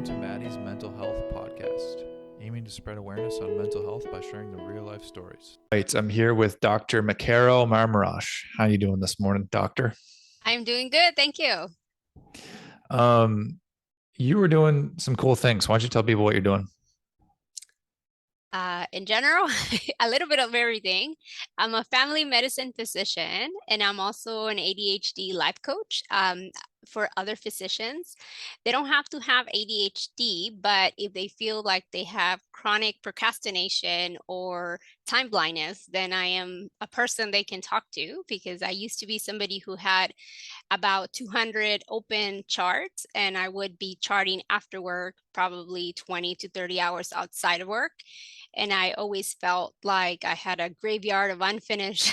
Welcome to Mattys Mental Health Podcast, aiming to spread awareness on mental health by sharing the real life stories. Right, I'm here with Dr. Mercado-Marmarosh. How you doing this morning, doctor? I'm doing good, thank you. You were doing some cool things. Why don't you tell people what you're doing? In general, a little bit of everything. I'm a family medicine physician, and I'm also an ADHD life coach for other physicians. They don't have to have ADHD, but if they feel like they have chronic procrastination or time blindness, then I am a person they can talk to because I used to be somebody who had about 200 open charts, and I would be charting after work, probably 20 to 30 hours outside of work. And I always felt like I had a graveyard of unfinished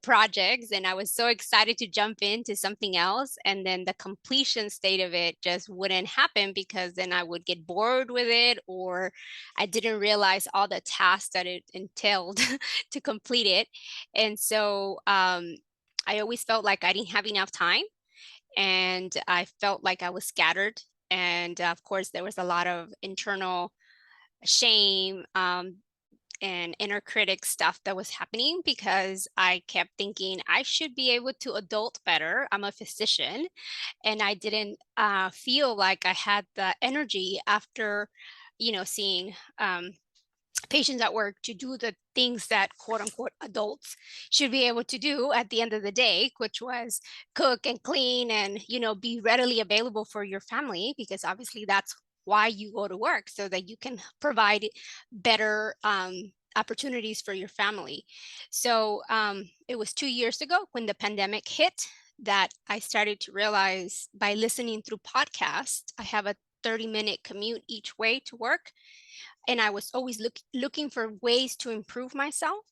projects, and I was so excited to jump into something else. And then the completion state of it just wouldn't happen because then I would get bored with it, or I didn't realize all the tasks that it entailed to complete it. And so I always felt like I didn't have enough time, and I felt like I was scattered. And of course, there was a lot of internal shame and inner critic stuff that was happening because I kept thinking I should be able to adult better. I'm a physician, and I didn't feel like I had the energy after, seeing patients at work to do the things that quote unquote adults should be able to do at the end of the day, which was cook and clean and, be readily available for your family, because obviously that's why you go to work, so that you can provide better opportunities for your family. So it was 2 years ago when the pandemic hit that I started to realize, by listening through podcasts, I have a 30-minute commute each way to work, and I was always looking for ways to improve myself.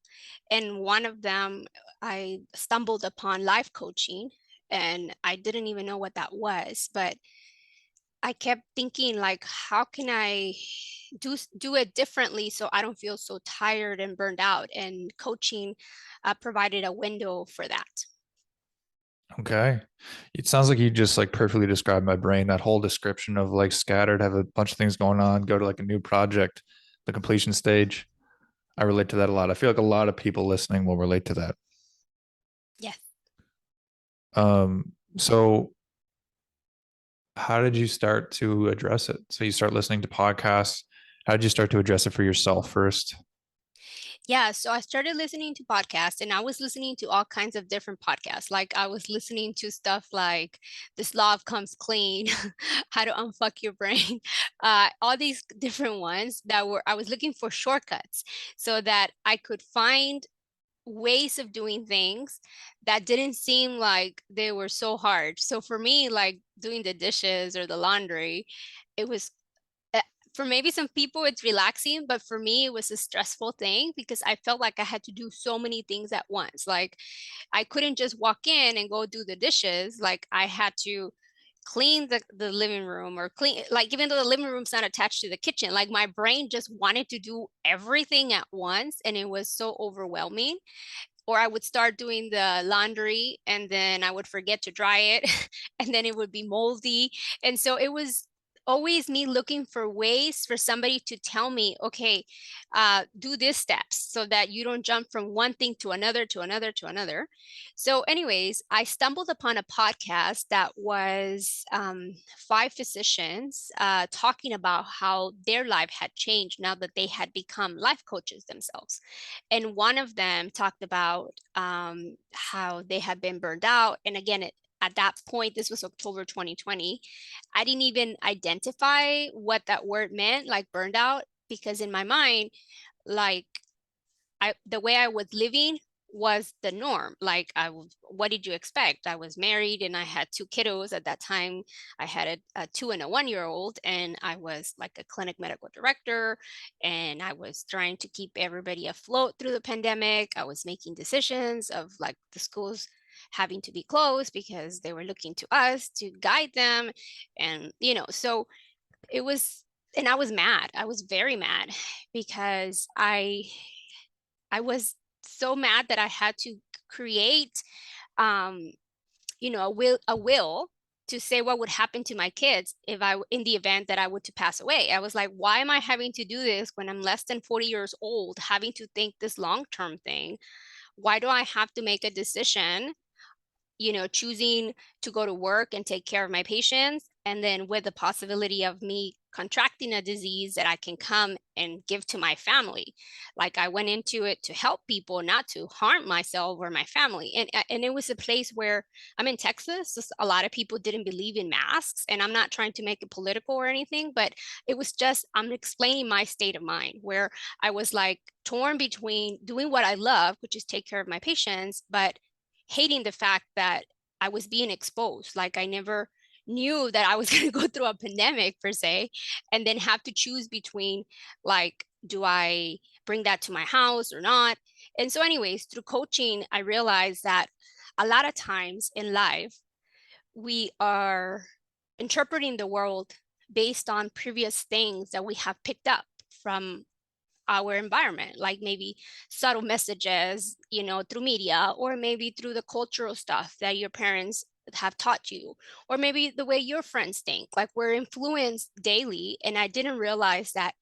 And one of them, I stumbled upon life coaching, and I didn't even know what that was, but I kept thinking, like, how can I do it differently so I don't feel so tired and burned out? And coaching provided a window for that. Okay. It sounds like you just like perfectly described my brain. That whole description of like scattered, have a bunch of things going on, go to like a new project, the completion stage. I relate to that a lot. I feel like a lot of people listening will relate to that. Yes. So how did you start to address it? So you start listening to podcasts. How did you start to address it for yourself first? Yeah, so I started listening to podcasts, and I was listening to all kinds of different podcasts. Like, I was listening to stuff like This Love Comes Clean, How to Unfuck Your Brain, all these different ones I was looking for shortcuts so that I could find ways of doing things that didn't seem like they were so hard. So for me, like doing the dishes or the laundry, it was uh, for maybe some people it's relaxing, but for me it was a stressful thing because I felt like I had to do so many things at once. Like, I couldn't just walk in and go do the dishes. Like, I had to clean the living room, or clean, like, even though the living room's not attached to the kitchen, like my brain just wanted to do everything at once, and it was so overwhelming. Or I would start doing the laundry and then I would forget to dry it and then it would be moldy. And so it was always me looking for ways for somebody to tell me, okay, do these steps so that you don't jump from one thing to another, to another, to another. So, anyways, I stumbled upon a podcast that was five physicians talking about how their life had changed now that they had become life coaches themselves. And one of them talked about how they had been burned out. And again, at that point, this was October 2020, I didn't even identify what that word meant, like burned out, because in my mind, like, the way I was living was the norm. Like, what did you expect? I was married and I had two kiddos at that time. I had a 2 and a 1 year old, and I was like a clinic medical director, and I was trying to keep everybody afloat through the pandemic. I was making decisions of like the schools having to be closed because they were looking to us to guide them. And, so it was, and I was mad. I was very mad because I was so mad that I had to create, um, a will to say what would happen to my kids if in the event that I were to pass away. I was like, why am I having to do this when I'm less than 40 years old, having to think this long-term thing? Why do I have to make a decision, choosing to go to work and take care of my patients, and then with the possibility of me contracting a disease that I can come and give to my family? Like, I went into it to help people, not to harm myself or my family. And it was a place where I'm in Texas. So a lot of people didn't believe in masks, and I'm not trying to make it political or anything, but it was just, I'm explaining my state of mind, where I was like torn between doing what I love, which is take care of my patients, but hating the fact that I was being exposed. Like, I never knew that I was going to go through a pandemic per se, and then have to choose between, like, do I bring that to my house or not? And so anyways, through coaching, I realized that a lot of times in life, we are interpreting the world based on previous things that we have picked up from our environment, like maybe subtle messages, through media, or maybe through the cultural stuff that your parents have taught you, or maybe the way your friends think. Like, we're influenced daily. And I didn't realize that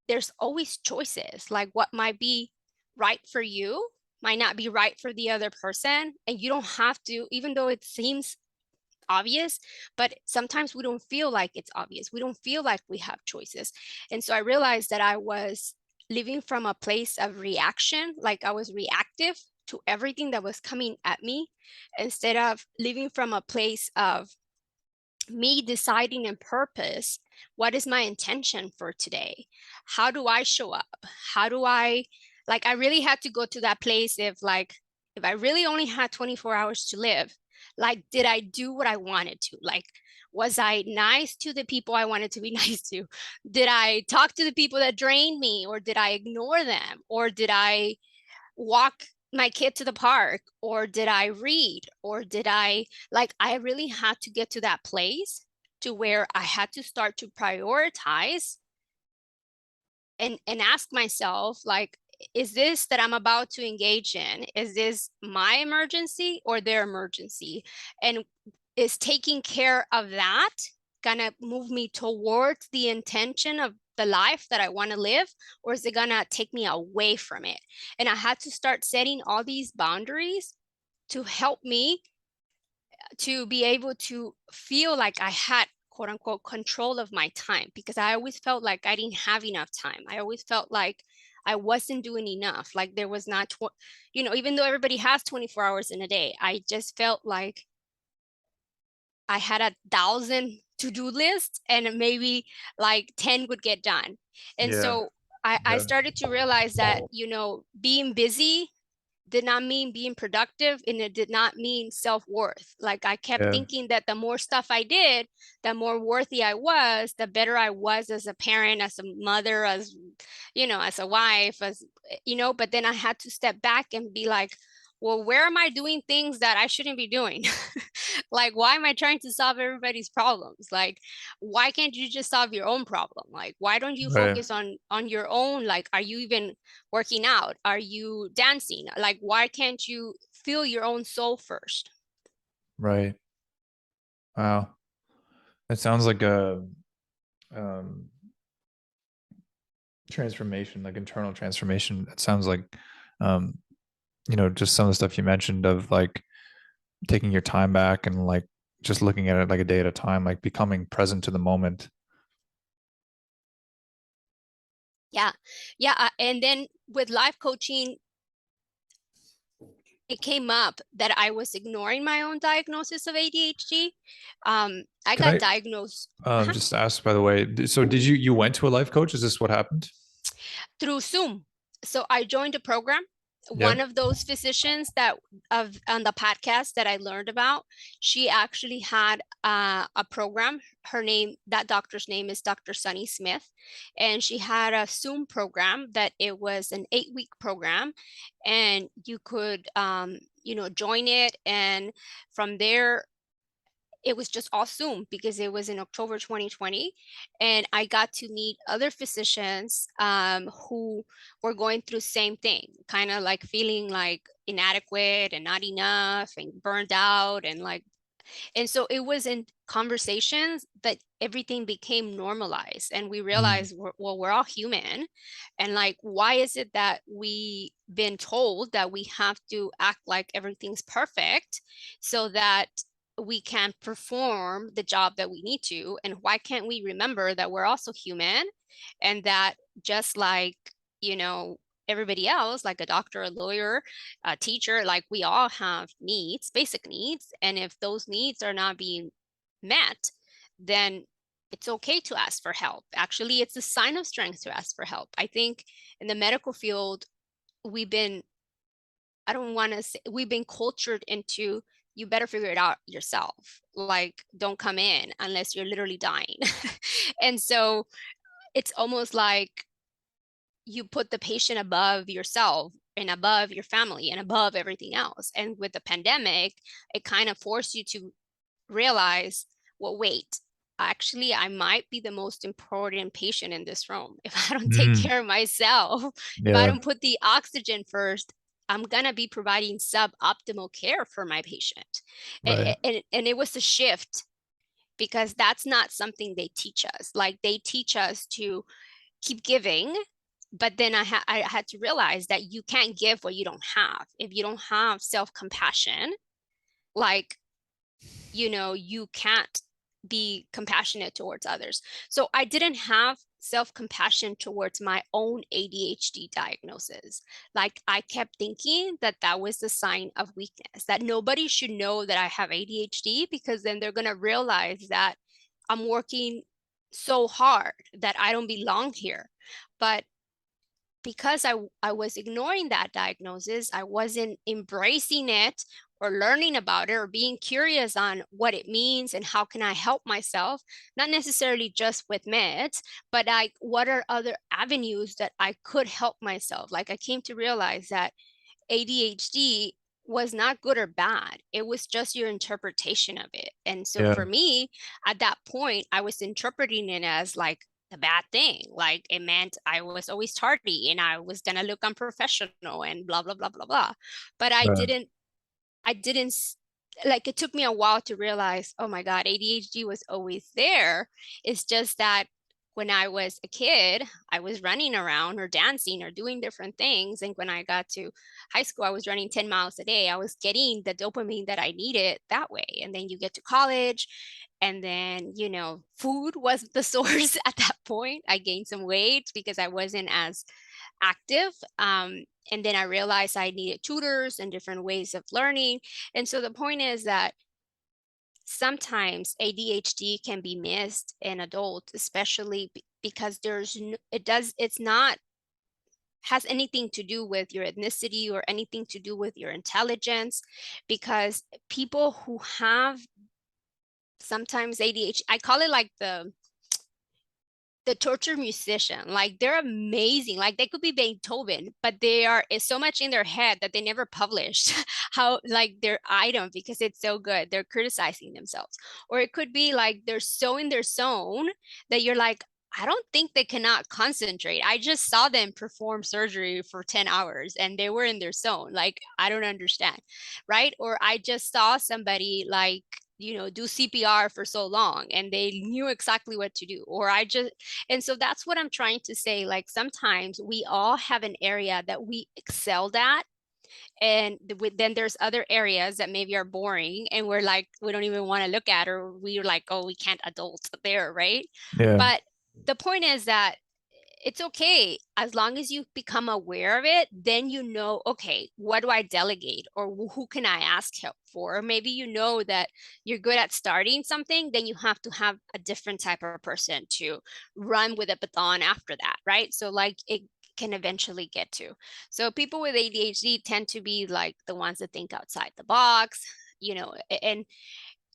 there's always choices. Like, what might be right for you might not be right for the other person. And you don't have to, even though it seems obvious, but sometimes we don't feel like it's obvious. We don't feel like we have choices. And so I realized that I was living from a place of reaction, like I was reactive to everything that was coming at me, instead of living from a place of me deciding in purpose, what is my intention for today? How do I show up? How do I, like, I really had to go to that place of, like, if I really only had 24 hours to live, like, did I do what I wanted to? Like, was I nice to the people I wanted to be nice to? Did I talk to the people that drained me, or did I ignore them? Or did I walk my kid to the park, or did I read, or did I, like, I really had to get to that place to where I had to start to prioritize and ask myself, like, is this that I'm about to engage in, is this my emergency or their emergency? And is taking care of that gonna move me towards the intention of the life that I want to live, or is it gonna take me away from it? And I had to start setting all these boundaries to help me to be able to feel like I had, quote unquote, control of my time, because I always felt like I didn't have enough time. I always felt like I wasn't doing enough. Like, there was not, even though everybody has 24 hours in a day, I just felt like I had 1,000 to-do lists and maybe like 10 would get done. And Yeah. so I Yeah. started to realize that, being busy did not mean being productive, and it did not mean self-worth. Like, I kept Yeah. thinking that the more stuff I did, the more worthy I was, the better I was as a parent, as a mother, as, as a wife, but then I had to step back and be like, well, where am I doing things that I shouldn't be doing? Like, why am I trying to solve everybody's problems? Like, why can't you just solve your own problem? Like, why don't you Right. focus on your own? Like, are you even working out? Are you dancing? Like, why can't you feel your own soul first? Right. Wow. It sounds like a um transformation, like internal transformation. It sounds like um, just some of the stuff you mentioned of like taking your time back and like just looking at it like a day at a time, like becoming present to the moment. Yeah. Yeah. And then with life coaching, it came up that I was ignoring my own diagnosis of ADHD. I Can got I diagnosed just ask, by the way, so did you went to a life coach? Is this what happened? through Zoom. So I joined a program. Yeah. One of those physicians that of on the podcast that I learned about, she actually had a program. That doctor's name is Dr. Sunny Smith, and she had a Zoom program that it was an 8-week program, and you could join it, and from there it was just all Zoom because it was in October 2020. And I got to meet other physicians who were going through the same thing, kind of like feeling like inadequate and not enough and burned out, and like And so it was in conversations that everything became normalized, and we Mm. realized, well, we're all human. And like, why is it that we been told that we have to act like everything's perfect so that we can perform the job that we need to? And why can't we remember that we're also human, and that just like, you know, everybody else, like a doctor, a lawyer, a teacher, like we all have needs, basic needs. And if those needs are not being met, then it's okay to ask for help. Actually, it's a sign of strength to ask for help. I think in the medical field, we've been, I don't want to say, we've been cultured into, you better figure it out yourself. Like, don't come in unless you're literally dying. And so it's almost like you put the patient above yourself and above your family and above everything else. And with the pandemic, it kind of forced you to realize, well, wait, actually, I might be the most important patient in this room. If I don't take Mm. care of myself, if I Yeah. don't put the oxygen first, I'm going to be providing suboptimal care for my patient. Right. And it was a shift, because that's not something they teach us. Like, they teach us to keep giving, but then I had to realize that you can't give what you don't have. If you don't have self-compassion, like, you can't be compassionate towards others. So I didn't have self-compassion towards my own ADHD diagnosis. Like, I kept thinking that that was a sign of weakness, that nobody should know that I have ADHD, because then they're going to realize that I'm working so hard that I don't belong here. But because I was ignoring that diagnosis, I wasn't embracing it or learning about it or being curious on what it means and how can I help myself, not necessarily just with meds, but like, what are other avenues that I could help myself? Like, I came to realize that ADHD was not good or bad. It was just your interpretation of it. And so Yeah. for me, at that point, I was interpreting it as like the bad thing. Like, it meant I was always tardy and I was gonna look unprofessional and blah blah blah blah blah. But Right. I didn't like, it took me a while to realize, oh my God, ADHD was always there. It's just that when I was a kid, I was running around or dancing or doing different things. And when I got to high school, I was running 10 miles a day. I was getting the dopamine that I needed that way. And then you get to college, and then, food was the source at that point. I gained some weight because I wasn't as active. And then I realized I needed tutors and different ways of learning. And so the point is that sometimes ADHD can be missed in adults, especially because it's not has anything to do with your ethnicity or anything to do with your intelligence, because people who have sometimes ADHD, I call it like the torture musician. Like, they're amazing, like they could be Beethoven, but it's so much in their head that they never published how, like, their item, because it's so good they're criticizing themselves. Or it could be like they're so in their zone that you're like, I don't think they cannot concentrate. I just saw them perform surgery for 10 hours and they were in their zone. Like, I don't understand, right? Or I just saw somebody, like, do CPR for so long and they knew exactly what to do. And so that's what I'm trying to say. Like, sometimes we all have an area that we excelled at, and then there's other areas that maybe are boring and we're like, we don't even want to look at, or we're like, oh, we can't adult there, right? Yeah. But the point is that it's okay as long as you become aware of it. Then okay, what do I delegate, or who can I ask help for? Or maybe that you're good at starting something, then you have to have a different type of person to run with a baton after that, right? So like, it can eventually get to. So people with ADHD tend to be like the ones that think outside the box,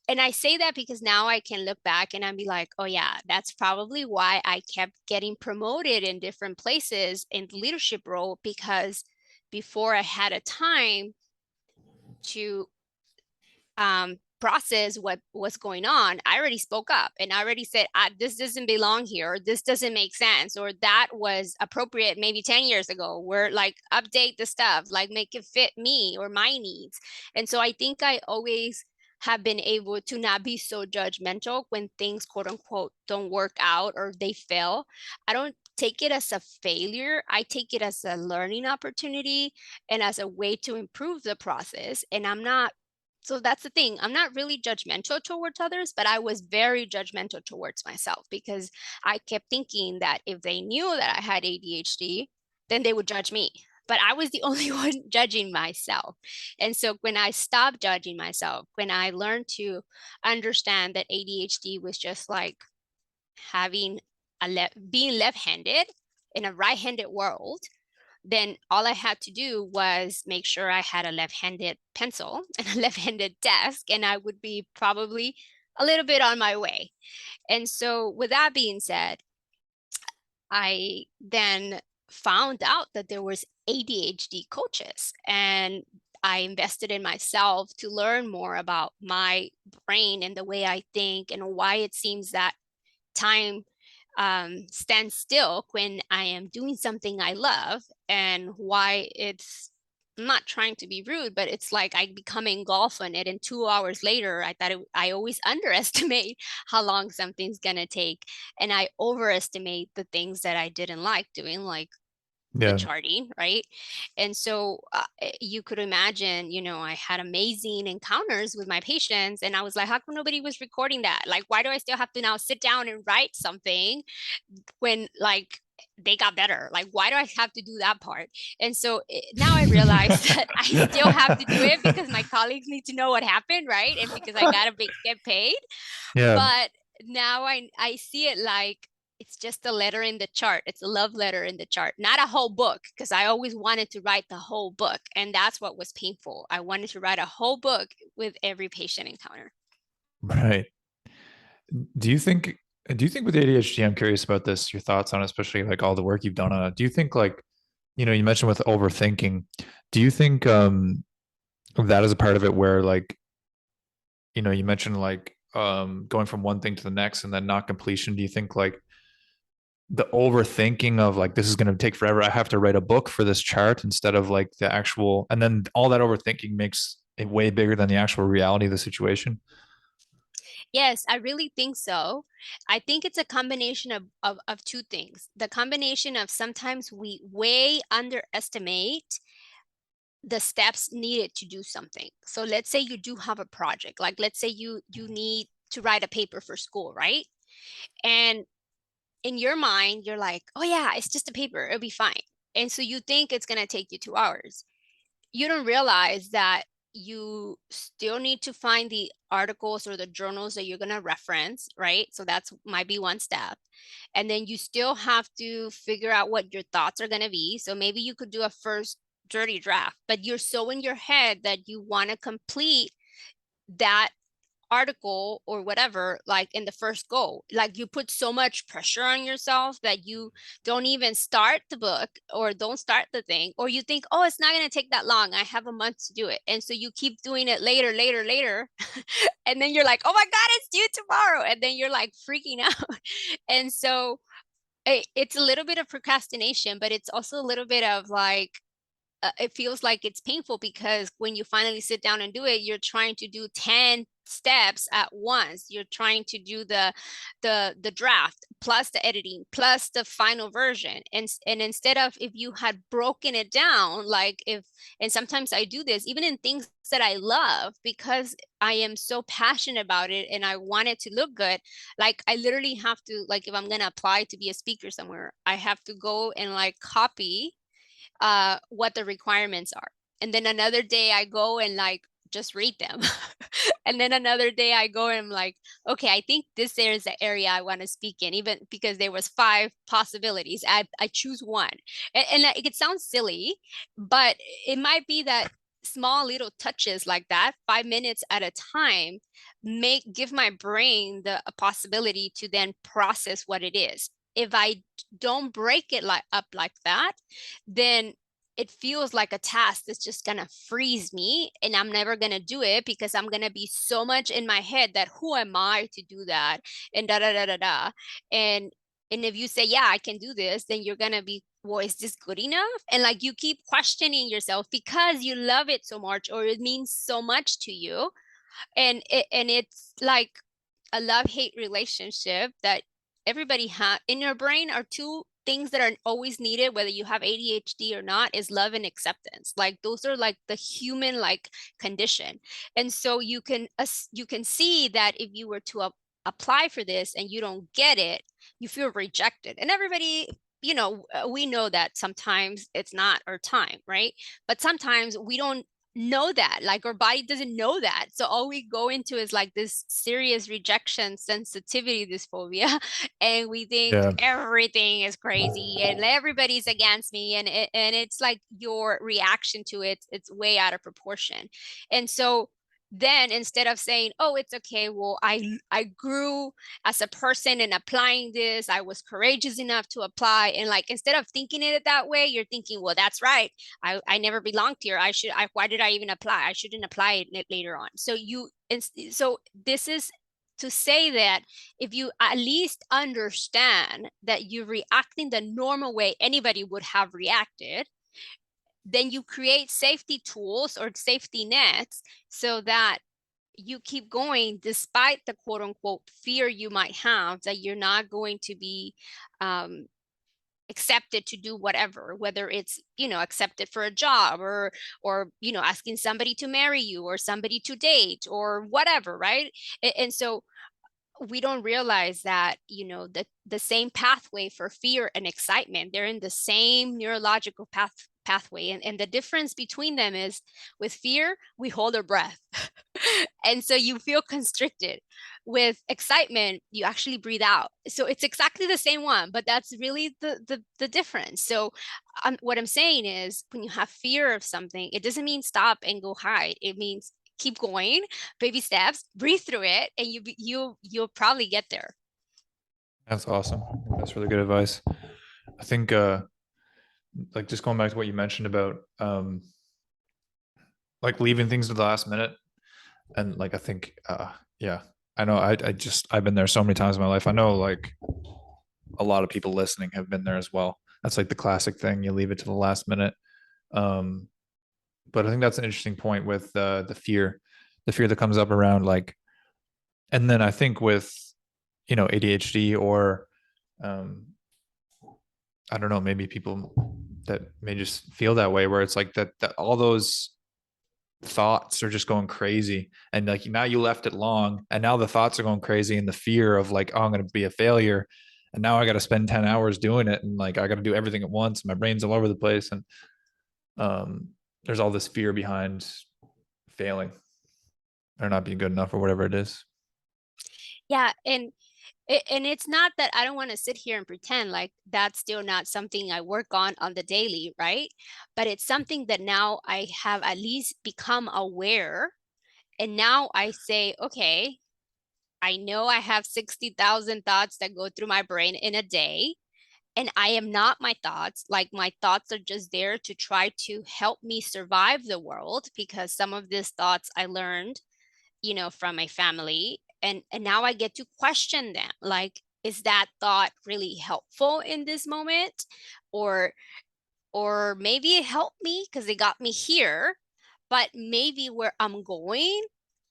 and I say that because now I can look back and I'd be like, oh yeah, that's probably why I kept getting promoted in different places in the leadership role, because before I had a time to process what was going on, I already spoke up and I already said, this doesn't belong here, or this doesn't make sense, or that was appropriate maybe 10 years ago. We're like, update the stuff, like make it fit me or my needs. And so I think I always have been able to not be so judgmental when things quote unquote don't work out or they fail. I don't take it as a failure. I take it as a learning opportunity and as a way to improve the process. And I'm not, so that's the thing. I'm not really judgmental towards others, but I was very judgmental towards myself because I kept thinking that if they knew that I had ADHD, then they would judge me. But I was the only one judging myself. And so when I stopped judging myself, when I learned to understand that ADHD was just like having being left-handed in a right-handed world, then all I had to do was make sure I had a left-handed pencil and a left-handed desk, and I would be probably a little bit on my way. And so with that being said, I then found out that there was ADHD coaches, and I invested in myself to learn more about my brain and the way I think and why it seems that time stands still when I am doing something I love, and why it's, I'm not trying to be rude, but it's like I become engulfed in it. And 2 hours later, I always underestimate how long something's going to take. And I overestimate the things that I didn't like doing, like the Yeah. charting, right? And so you could imagine, I had amazing encounters with my patients, and I was like, how come nobody was recording that? Like, why do I still have to now sit down and write something when like they got better? Like, why do I have to do that part? And so now I realize that I still have to do it because my colleagues need to know what happened, right? And because I gotta get paid. Yeah. But now I see it like it's just a letter in the chart. It's a love letter in the chart, not a whole book, because I always wanted to write the whole book. And that's what was painful. I wanted to write a whole book with every patient encounter. Right. Do you think do you think with ADHD, I'm curious about this, your thoughts on it, especially like all the work you've done on it. Do you think like, you mentioned with overthinking, do you think that is a part of it where like, you mentioned like going from one thing to the next and then not completion. Do you think like the overthinking of like this is going to take forever, I have to write a book for this chart instead of like the actual, and then all that overthinking makes it way bigger than the actual reality of the situation? Yes, I really think so. I think it's a combination of two things. The combination of sometimes we way underestimate the steps needed to do something. So let's say you do have a project, like let's say you need to write a paper for school, right? And in your mind, you're like, oh yeah, it's just a paper, it'll be fine. And so you think it's going to take you 2 hours. You don't realize that you still need to find the articles or the journals that you're going to reference, right? So that's might be one step. And then you still have to figure out what your thoughts are going to be. So maybe you could do a first dirty draft, but you're so in your head that you want to complete that article or whatever, like in the first go. Like you put so much pressure on yourself that you don't even start the book or don't start the thing, or you think, oh, it's not going to take that long, I have a month to do it, and so you keep doing it later, later, later. And then you're like, oh my god, it's due tomorrow, and then you're like freaking out. And so it's a little bit of procrastination, but it's also a little bit of like it feels like it's painful because when you finally sit down and do it, you're trying to do 10 steps at once. You're trying to do the draft plus the editing plus the final version. And instead of, if you had broken it down, like if, and sometimes I do this even in things that I love because I am so passionate about it and I want it to look good. Like I literally have to, like if I'm going to apply to be a speaker somewhere, I have to go and like copy what the requirements are. And then another day I go and like just read them. And then another day I go and I'm like, okay, I think this is the area I want to speak in, even because there was 5 possibilities. I choose one. And it sounds silly, but it might be that small little touches like that, 5 minutes at a time, give my brain the a possibility to then process what it is. If I don't break it up like that, then it feels like a task that's just gonna freeze me and I'm never gonna do it because I'm gonna be so much in my head that who am I to do that, and da da da da da. And and if you say, yeah, I can do this, then you're gonna be, well, is this good enough? And like you keep questioning yourself because you love it so much or it means so much to you. And it's like a love-hate relationship that everybody has in your brain are two things that are always needed, whether you have ADHD or not, is love and acceptance. Like those are like the human like condition. And so you can see that if you were to apply for this and you don't get it, you feel rejected. And everybody, we know that sometimes it's not our time, right? But sometimes we don't know that, like our body doesn't know that, so all we go into is like this serious rejection sensitivity dysphobia and we think Yeah. everything is crazy and everybody's against me, and it's like your reaction to it, it's way out of proportion. And so then instead of saying, oh, it's okay, well, I grew as a person in applying this, I was courageous enough to apply, and like instead of thinking it that way, you're thinking, well, that's right, I never belonged here. Why did I even apply? I shouldn't apply it later on. So this is to say that if you at least understand that you're reacting the normal way anybody would have reacted, then you create safety tools or safety nets so that you keep going despite the quote unquote fear you might have that you're not going to be um, accepted to do whatever, whether it's accepted for a job or asking somebody to marry you or somebody to date or whatever, right? And so we don't realize that the same pathway for fear and excitement, they're in the same neurological pathway, and the difference between them is with fear we hold our breath and so you feel constricted. With excitement you actually breathe out, so it's exactly the same one, but that's really the difference. So what I'm saying is when you have fear of something, it doesn't mean stop and go hide. It means keep going, baby steps, breathe through it, and you'll probably get there. That's awesome. That's really good advice. I think like just going back to what you mentioned about like leaving things to the last minute, and like I think yeah, I know I've been there so many times in my life. I know like a lot of people listening have been there as well. That's like the classic thing, you leave it to the last minute. Um but I think that's an interesting point with the fear that comes up around like, and then I think with ADHD or um I don't know, maybe people that may just feel that way, where it's like that all those thoughts are just going crazy, and like now you left it long and now the thoughts are going crazy, and the fear of like, oh, I'm going to be a failure, and now I got to spend 10 hours doing it, and like I got to do everything at once, my brain's all over the place, and um there's all this fear behind failing or not being good enough or whatever it is. Yeah, and it's not that I don't want to sit here and pretend like that's still not something I work on the daily, right? But it's something that now I have at least become aware. And now I say, okay, I know I have 60,000 thoughts that go through my brain in a day, and I am not my thoughts. Like my thoughts are just there to try to help me survive the world, because some of these thoughts I learned from my family, and now I get to question them, like, is that thought really helpful in this moment? Or or maybe it helped me because it got me here, but maybe where I'm going,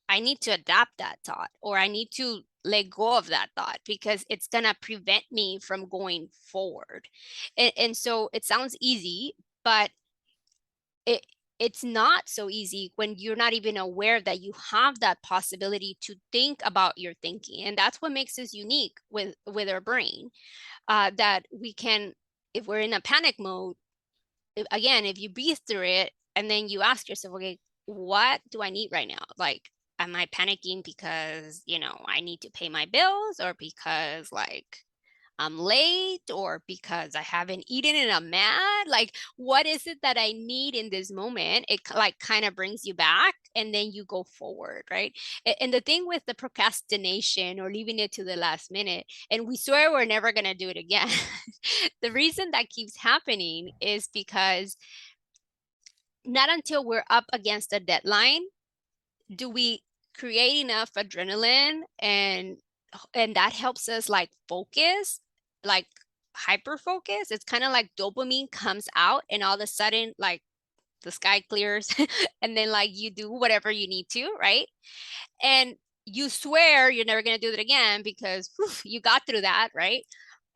I need to adapt that thought, or I need to let go of that thought because it's going to prevent me from going forward. And so it sounds easy, but it it's not so easy when you're not even aware that you have that possibility to think about your thinking. And that's what makes us unique with our brain, that we can, if we're in a panic mode, again, if you breathe through it and then you ask yourself, okay, what do I need right now? Like, am I panicking because I need to pay my bills, or because like I'm late, or because I haven't eaten and I'm mad? Like, what is it that I need in this moment? It like kind of brings you back and then you go forward, right? And the thing with the procrastination or leaving it to the last minute, and we swear we're never going to do it again. The reason that keeps happening is because not until we're up against a deadline do we create enough adrenaline, and that helps us like focus, like hyper focus. It's kind of like dopamine comes out and all of a sudden like the sky clears and then like you do whatever you need to, right? And you swear you're never going to do it again because whew, you got through that, right?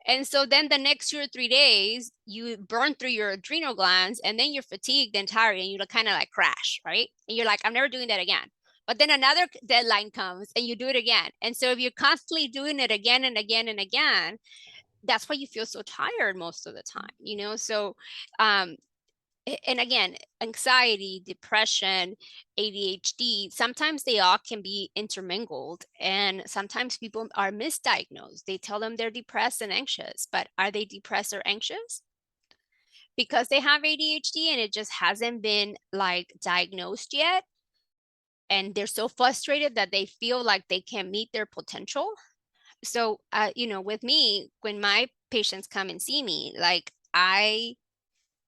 And so then the next 2 or 3 days, you burn through your adrenal glands and then you're fatigued and tired and you kind of like crash, right? And you're like, I'm never doing that again. But then another deadline comes and you do it again. And so if you're constantly doing it again and again and again, that's why you feel so tired most of the time, you know? So, um, and again, anxiety, depression, ADHD, sometimes they all can be intermingled. And sometimes people are misdiagnosed. They tell them they're depressed and anxious, but are they depressed or anxious? Because they have ADHD and it just hasn't been like diagnosed yet. And they're so frustrated that they feel like they can't meet their potential. So, with me, when my patients come and see me, like I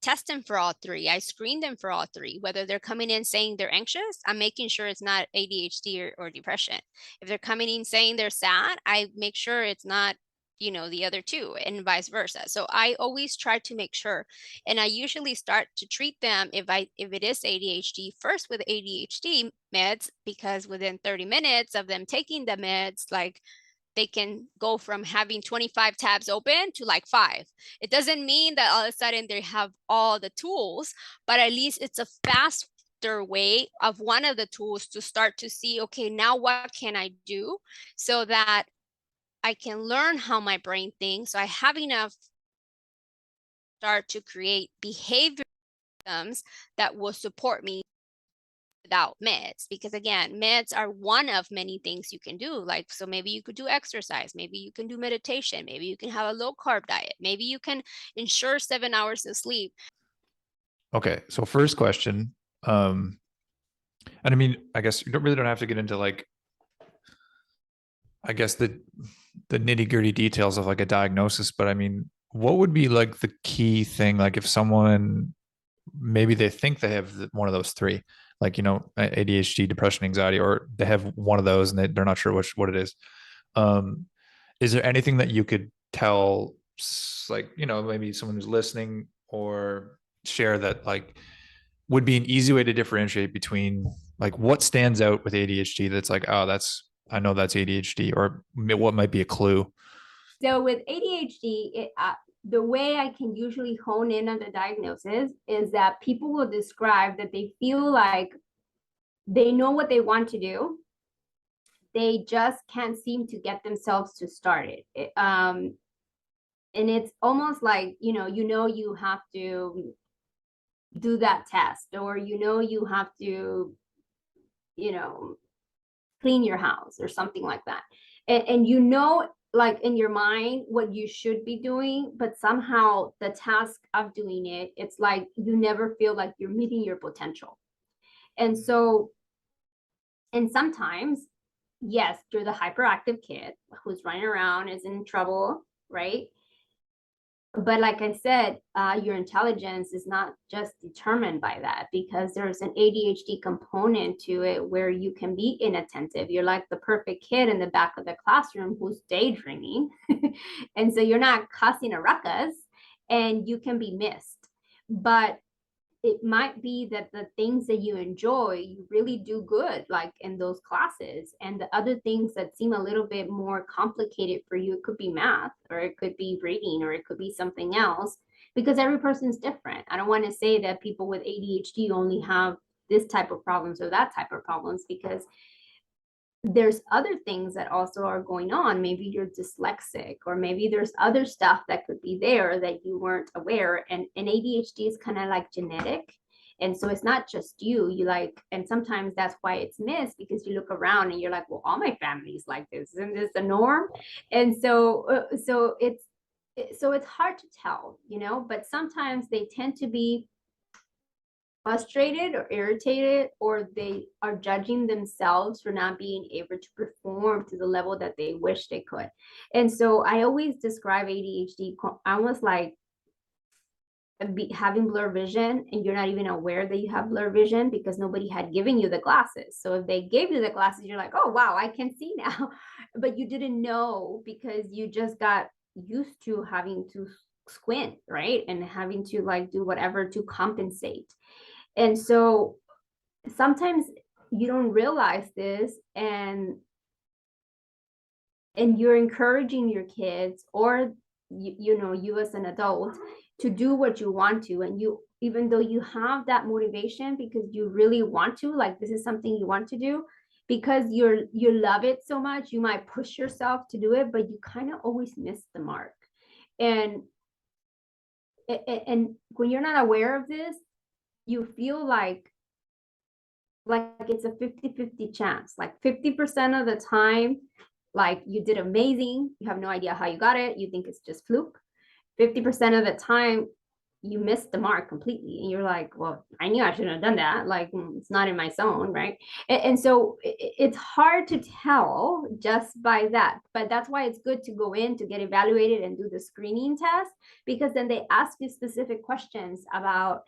test them for all three. I screen them for all three. Whether they're coming in saying they're anxious, I'm making sure it's not ADHD or depression. If they're coming in saying they're sad, I make sure it's not, the other two and vice versa. So I always try to make sure. And I usually start to treat them if it is ADHD first with ADHD meds, because within 30 minutes of them taking the meds, like they can go from having 25 tabs open to like 5. It doesn't mean that all of a sudden they have all the tools, but at least it's a faster way of one of the tools to start to see, okay, now what can I do so that I can learn how my brain thinks. So I have enough start to create behavior systems that will support me without meds, because again, meds are one of many things you can do. Like, so maybe you could do exercise, maybe you can do meditation, maybe you can have a low carb diet, maybe you can ensure 7 hours of sleep. Okay, so first question, and I mean, I guess you don't have to get into like, I guess the nitty gritty details of like a diagnosis, but I mean, what would be like the key thing? Like if someone maybe they think they have one of those three, like ADHD, depression, anxiety, or they have one of those and they're not sure what it is. Um, is there anything that you could tell, like maybe someone who's listening or share that like would be an easy way to differentiate between like what stands out with ADHD that's like, oh, I know that's ADHD, or what might be a clue? So with ADHD, the way I can usually hone in on the diagnosis is that people will describe that they feel like they know what they want to do. They just can't seem to get themselves to start it. And it's almost like, you have to do that test, or, you have to, clean your house or something like that. And like in your mind what you should be doing, but somehow the task of doing it, it's like you never feel like you're meeting your potential. And so, and sometimes, yes, you're the hyperactive kid who's running around, is in trouble, right? But like I said, your intelligence is not just determined by that, because there's an ADHD component to it where you can be inattentive. You're like the perfect kid in the back of the classroom who's daydreaming. And so you're not causing a ruckus and you can be missed. But it might be that the things that you enjoy, you really do good, like in those classes. And the other things that seem a little bit more complicated for you, it could be math, or it could be reading, or it could be something else, because every person's different. I don't want to say that people with ADHD only have this type of problems or that type of problems, because there's other things that also are going on. Maybe you're dyslexic, or maybe there's other stuff that could be there that you weren't aware. And ADHD is kind of like genetic. And so it's not just you like, and sometimes that's why it's missed, because you look around and you're like, well, all my family's like this. Isn't this the norm? And so it's hard to tell, but sometimes they tend to be frustrated or irritated, or they are judging themselves for not being able to perform to the level that they wish they could. And so I always describe ADHD almost like having blurred vision, and you're not even aware that you have blurred vision because nobody had given you the glasses. So if they gave you the glasses, you're like, oh wow, I can see now. But you didn't know because you just got used to having to squint, right? And having to like do whatever to compensate. And so sometimes you don't realize this, and you're encouraging your kids, or you as an adult, to do what you want to, and you, even though you have that motivation because you really want to, like this is something you want to do because you love it so much, you might push yourself to do it, but you kind of always miss the mark. And when you're not aware of this, you feel like it's a 50-50 chance, like 50% of the time, like you did amazing, you have no idea how you got it, you think it's just fluke. 50% of the time you missed the mark completely, and you're like, well, I knew I shouldn't have done that, like it's not in my zone, right? And so it's hard to tell just by that, but that's why it's good to go in to get evaluated and do the screening test, because then they ask you specific questions about,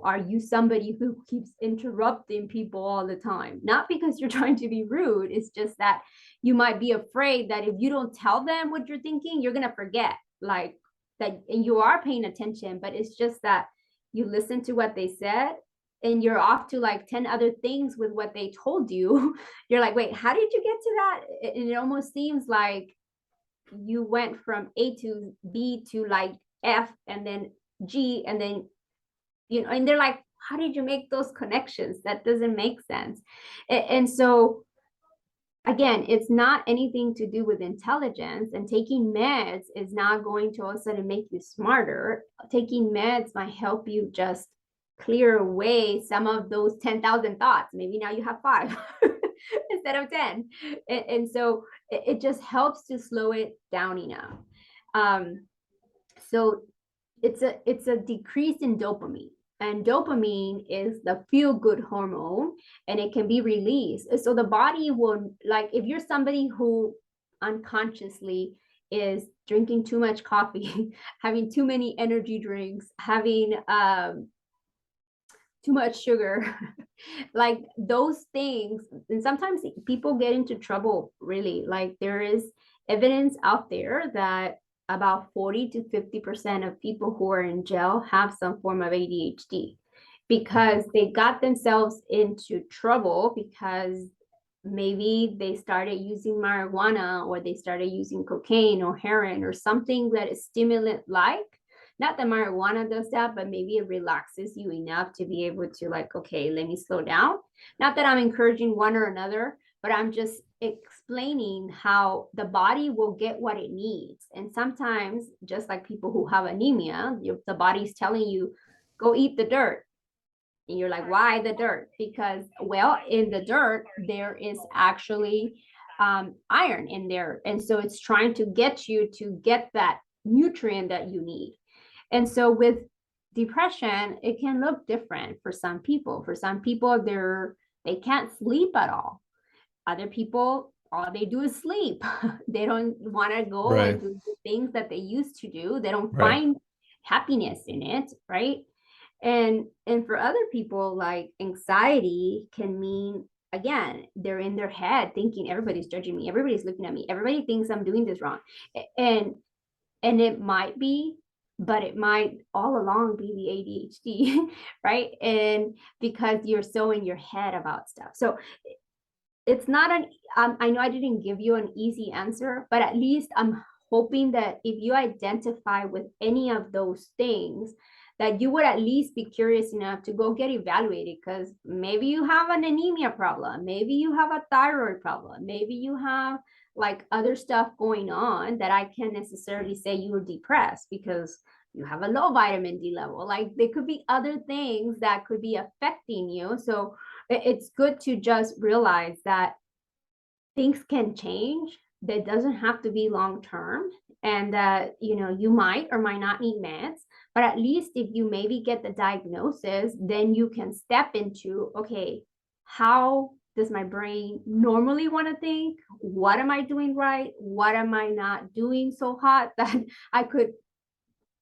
are you somebody who keeps interrupting people all the time? Not because you're trying to be rude, it's just that you might be afraid that if you don't tell them what you're thinking, you're gonna forget, like that, and you are paying attention, but it's just that you listen to what they said and you're off to like 10 other things with what they told you. You're like, wait, how did you get to that? And it almost seems like you went from A to B to like F and then G, and then, and they're like, how did you make those connections? That doesn't make sense. And so again, it's not anything to do with intelligence, and taking meds is not going to all of a sudden make you smarter. Taking meds might help you just clear away some of those 10,000 thoughts. Maybe now you have 5 instead of 10. And so it just helps to slow it down enough. So it's a decrease in dopamine. And dopamine is the feel-good hormone, and it can be released. So the body will, like, if you're somebody who unconsciously is drinking too much coffee, having too many energy drinks, having too much sugar, like those things, and sometimes people get into trouble, really. Like there is evidence out there that about 40 to 50% of people who are in jail have some form of ADHD because they got themselves into trouble because maybe they started using marijuana, or they started using cocaine or heroin or something that is stimulant like. Not that marijuana does that, but maybe it relaxes you enough to be able to, like, okay, let me slow down. Not that I'm encouraging one or another, but I'm just explaining how the body will get what it needs. And sometimes, just like people who have anemia, the body's telling you, go eat the dirt. And you're like, why the dirt? Because, well, in the dirt, there is actually iron in there. And so it's trying to get you to get that nutrient that you need. And so with depression, it can look different for some people. For some people, they can't sleep at all. Other people, all they do is sleep. They don't want to go Right. and do the things that they used to do. They don't Right. find happiness in it, right? And for other people, like anxiety can mean, again, they're in their head thinking everybody's judging me, everybody's looking at me, everybody thinks I'm doing this wrong. And it might be, but it might all along be the ADHD, right? And because you're so in your head about stuff. So it's not I know I didn't give you an easy answer, but at least I'm hoping that if you identify with any of those things, that you would at least be curious enough to go get evaluated, because maybe you have an anemia problem, maybe you have a thyroid problem, maybe you have like other stuff going on that I can't necessarily say you were depressed because you have a low vitamin D level. Like there could be other things that could be affecting you. So it's good to just realize that things can change. That doesn't have to be long term, and that you might or might not need meds, but at least if you maybe get the diagnosis, then you can step into, okay, how does my brain normally want to think? What am I doing right? What am I not doing so hot that I could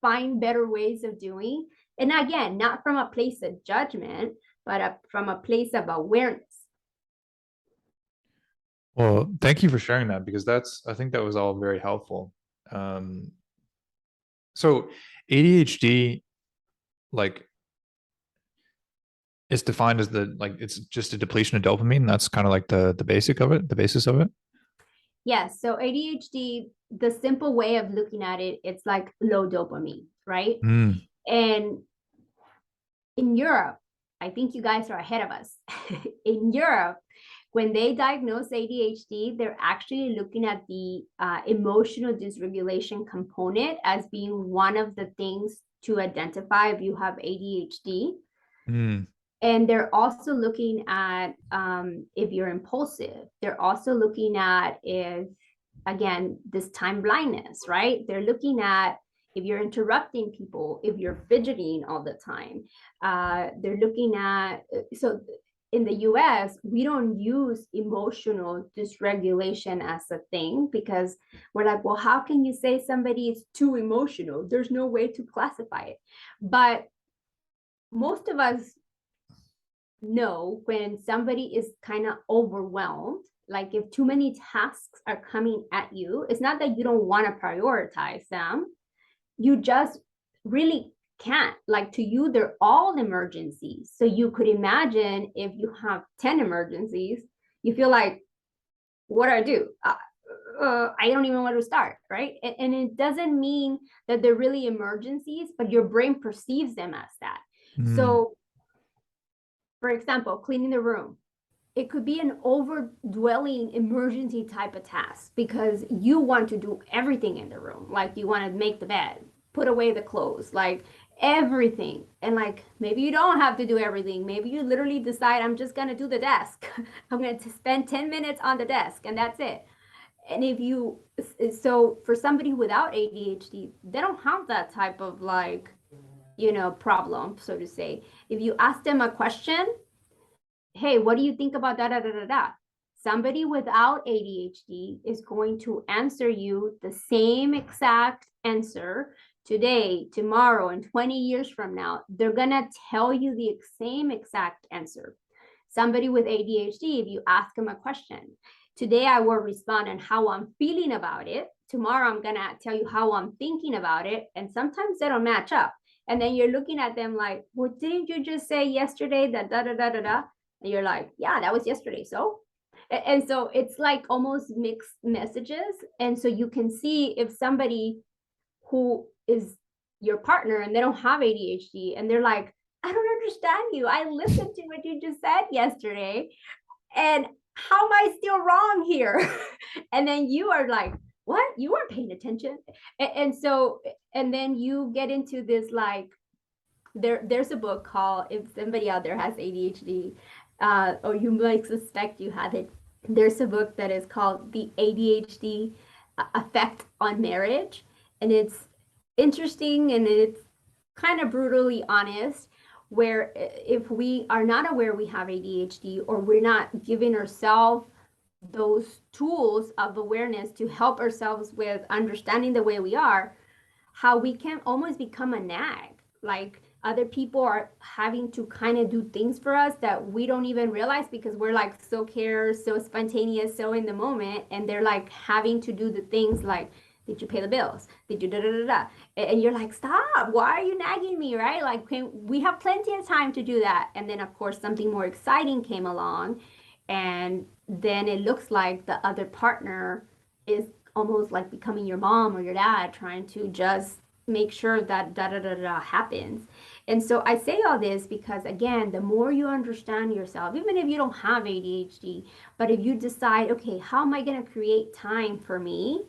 find better ways of doing? And again, not from a place of judgment, but from a place of awareness. Well, thank you for sharing that, because I think that was all very helpful. So ADHD, like It's defined as it's just a depletion of dopamine. That's kind of like the basic of it, the basis of it. Yes. So ADHD, the simple way of looking at it, it's like low dopamine, right? Mm, And in Europe, I think you guys are ahead of us. In Europe, when they diagnose ADHD, they're actually looking at the emotional dysregulation component as being one of the things to identify if you have ADHD. mm, And they're also looking at if you're impulsive. They're also looking at if, again, this time blindness, right? They're looking at if you're interrupting people, if you're fidgeting all the time. They're looking at, so in the US, we don't use emotional dysregulation as a thing because we're like, well, how can you say somebody is too emotional? There's no way to classify it. But most of us know when somebody is kind of overwhelmed, like if too many tasks are coming at you, it's not that you don't want to prioritize them, you just really can't. Like to you, they're all emergencies. So you could imagine if you have 10 emergencies, you feel like, what do I do? I don't even know where to start, right? And it doesn't mean that they're really emergencies, but your brain perceives them as that. mm, So for example, cleaning the room. It could be an overdwelling emergency type of task because you want to do everything in the room. Like you want to make the bed, put away the clothes, like everything. And like maybe you don't have to do everything. Maybe you literally decide, I'm just going to do the desk. I'm going to spend 10 minutes on the desk and that's it. And if you, so for somebody without ADHD, they don't have that type of like, problem, so to say. If you ask them a question, hey, what do you think about da da da da da? Somebody without ADHD is going to answer you the same exact answer today, tomorrow, and 20 years from now. They're going to tell you the same exact answer. Somebody with ADHD, if you ask them a question, today I will respond on how I'm feeling about it. Tomorrow I'm going to tell you how I'm thinking about it. And sometimes they don't match up. And then you're looking at them like, well, didn't you just say yesterday that da da da da da? And you're like, yeah, that was yesterday. So, and so it's like almost mixed messages. And so you can see if somebody who is your partner and they don't have ADHD and they're like, I don't understand you. I listened to what you just said yesterday. And how am I still wrong here? And then you are like, what? You weren't paying attention. And so, and then you get into this like, there's a book called, if somebody out there has ADHD, or you might suspect you have it, there's a book that is called The ADHD Effect on Marriage. And it's interesting and it's kind of brutally honest, where if we are not aware we have ADHD or we're not giving ourselves those tools of awareness to help ourselves with understanding the way we are, how we can almost become a nag. Like other people are having to kind of do things for us that we don't even realize because we're like so care, so spontaneous, so in the moment. And they're like having to do the things like, did you pay the bills? Did you da da da da? And you're like, stop, why are you nagging me, right? Like we have plenty of time to do that. And then of course something more exciting came along, and then it looks like the other partner is almost like becoming your mom or your dad, trying to just make sure that da da da da happens. And so I say all this because, again, the more you understand yourself, even if you don't have ADHD, but if you decide, okay, how am I going to create time for me?